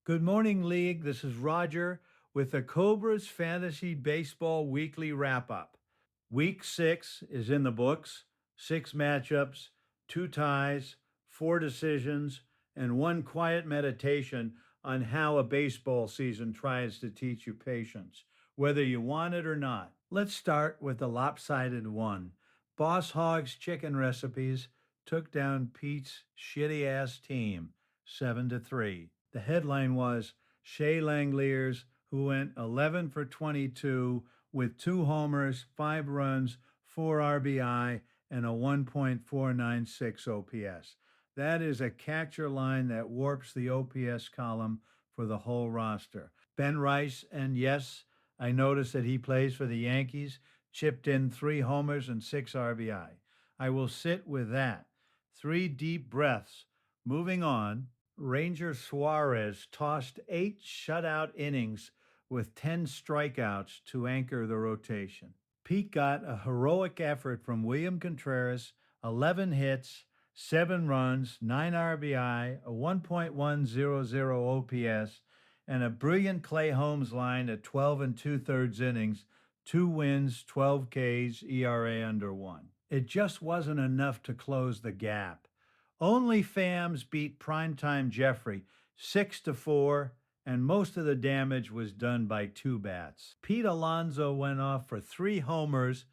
Good morning, League. This is Roger with the Cobra's Fantasy Baseball Weekly Wrap Up. Week 6 is in the books, 6 matchups, 2 ties, 4 decisions, and 1 quiet meditation on how a baseball season tries to teach you patience, whether you want it or not. Let's start with the lopsided one. Boss Hogg's Chicken Recipes took down Pete's shitty ass team 7-3. The headline was Shea Langoliers, who went 11 for 22 with 2 homers, 5 runs, 4 RBI, and a 1.496 OPS. That is a catcher line that warps the OPS column for the whole roster. Ben Rice, and yes, I noticed that he plays for the Yankees, chipped in 3 homers and 6 RBI. I will sit with that. 3 deep breaths. Moving on, Ranger Suarez tossed 8 shutout innings with 10 strikeouts to anchor the rotation. Pete got a heroic effort from William Contreras, 11 hits, 7 runs, 9 RBI, a 1.100 OPS, and a brilliant Clay Holmes line at 12 and 2/3 innings, 2 wins, 12 Ks, ERA under 1. It just wasn't enough to close the gap. Only Fams beat Primetime Jeffrey 6-4, and most of the damage was done by 2 bats. Pete Alonso went off for 3 homers,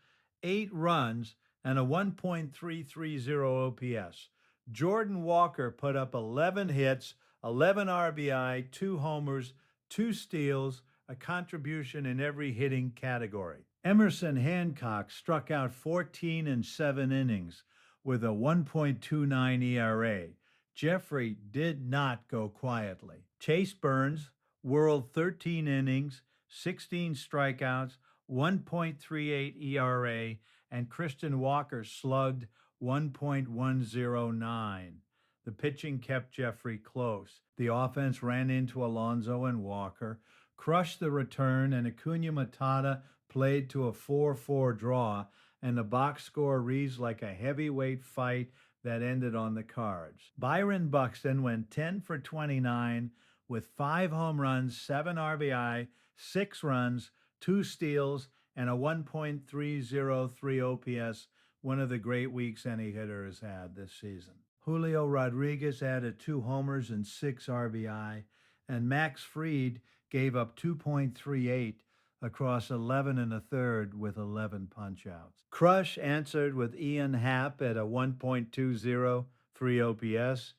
8 runs, and a 1.330 OPS. Jordan Walker put up 11 hits, 11 RBI, 2 homers, 2 steals, a contribution in every hitting category. Emerson Hancock struck out 14 in 7 innings with a 1.29 ERA. Jeffrey did not go quietly. Chase Burns whirled 13 innings, 16 strikeouts, 1.38 ERA, and Christian Walker slugged 1.109. The pitching kept Jeffrey close. The offense ran into Alonso and Walker, crushed the return, and Acuna Matata played to a 4-4 draw, and the box score reads like a heavyweight fight that ended on the cards. Byron Buxton went 10 for 29 with 5 home runs, 7 RBI, 6 runs, 2 steals, and a 1.303 OPS, one of the great weeks any hitter has had this season. Julio Rodriguez added 2 homers and 6 RBI, and Max Fried gave up 2.38 across 11 1/3 with 11 punchouts. Crush answered with Ian Happ at a 1.203 OPS,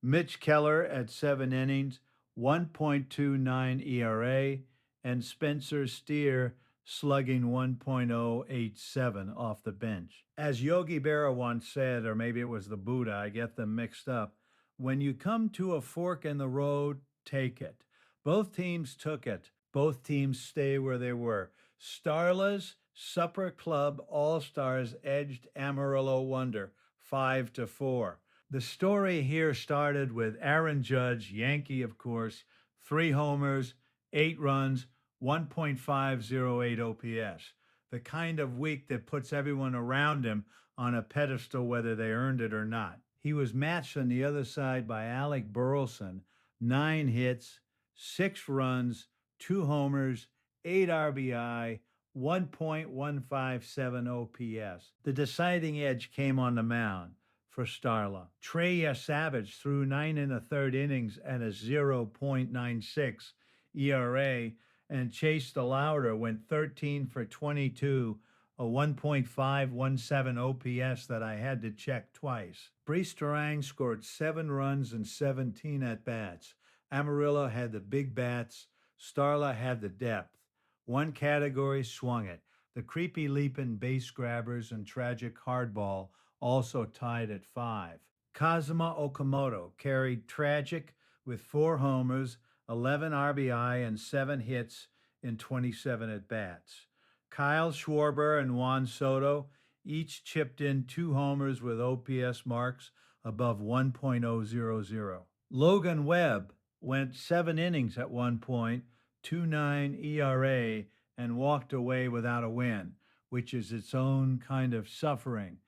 Mitch Keller at 7 innings, 1.29 ERA, and Spencer Steer slugging 1.087 off the bench. As Yogi Berra once said, or maybe it was the Buddha, I get them mixed up, when you come to a fork in the road, take it. Both teams took it. Both teams stay where they were. Starla's Supper Club All-Stars edged Amarillo Wonder 5-4. The story here started with Aaron Judge, Yankee of course, 3 homers, 8 runs, 1.508 OPS. The kind of week that puts everyone around him on a pedestal whether they earned it or not. He was matched on the other side by Alec Burleson, 9 hits, 6 runs, 2 homers, 8 RBI, 1.157 OPS. The deciding edge came on the mound for Starla. Trey Savage threw 9 1/3 innings at a 0.96 ERA, and Chase DeLauder went 13 for 22, a 1.517 OPS that I had to check twice. Brice Durang scored 7 runs and 17 at-bats. Amarillo had the big bats. Starla had the depth. One category swung it. The creepy leaping base grabbers and tragic hardball also tied at 5. Kazuma Okamoto carried tragic with 4 homers, 11 RBI, and 7 hits in 27 at-bats. Kyle Schwarber and Juan Soto each chipped in 2 homers with OPS marks above 1.000. Logan Webb went 7 innings at one point, 2.9 ERA, and walked away without a win, which is its own kind of suffering.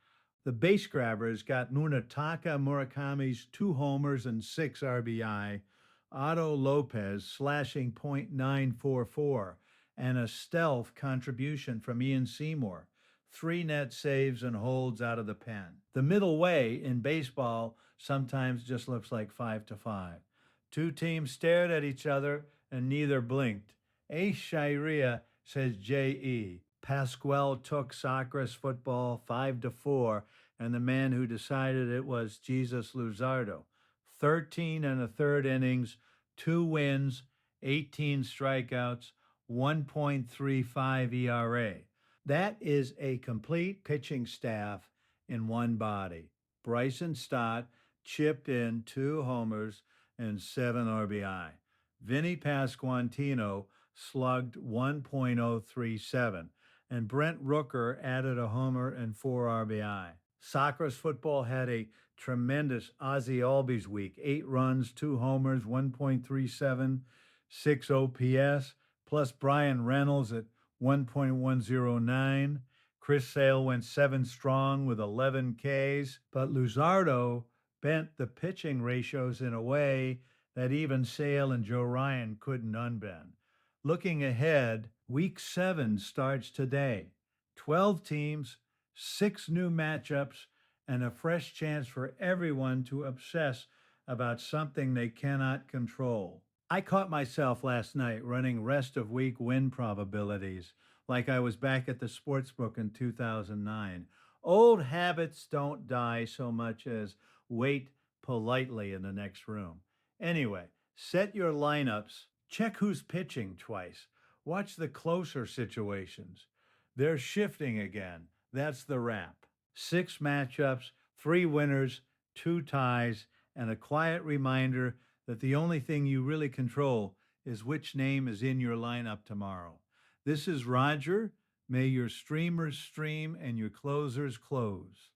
The base grabbers got Munetaka Murakami's 2 homers and 6 RBI, Otto Lopez slashing .944, and a stealth contribution from Ian Seymour. Three net saves and holds out of the pen. The middle way in baseball sometimes just looks like 5-5. Two teams stared at each other and neither blinked. Ace Shairia says J.E. Pasquale took Sacres football 5-4, and the man who decided it was Jesus Luzardo. 13 and a third innings, two wins, 18 strikeouts, 1.35 ERA. That is a complete pitching staff in one body. Bryson Stott chipped in two homers and seven RBI. Vinny Pasquantino slugged 1.037, and Brent Rooker added a homer and four RBI. Sacres football had a tremendous Ozzie Albies week. 8 runs, two homers, 1.37, 6 OPS, plus Brian Reynolds at 1.109. Chris Sale went 7 strong with 11 Ks, but Luzardo bent the pitching ratios in a way that even Sale and Joe Ryan couldn't unbend. Looking ahead, Week 7 starts today. 12 teams, 6 new matchups, and a fresh chance for everyone to obsess about something they cannot control. I caught myself last night running rest of week win probabilities like I was back at the sportsbook in 2009. Old habits don't die so much as wait politely in the next room. Anyway, set your lineups, check who's pitching twice, watch the closer situations. They're shifting again. That's the wrap. 6 matchups, 3 winners, 2 ties, and a quiet reminder that the only thing you really control is which name is in your lineup tomorrow. This is Roger. May your streamers stream and your closers close.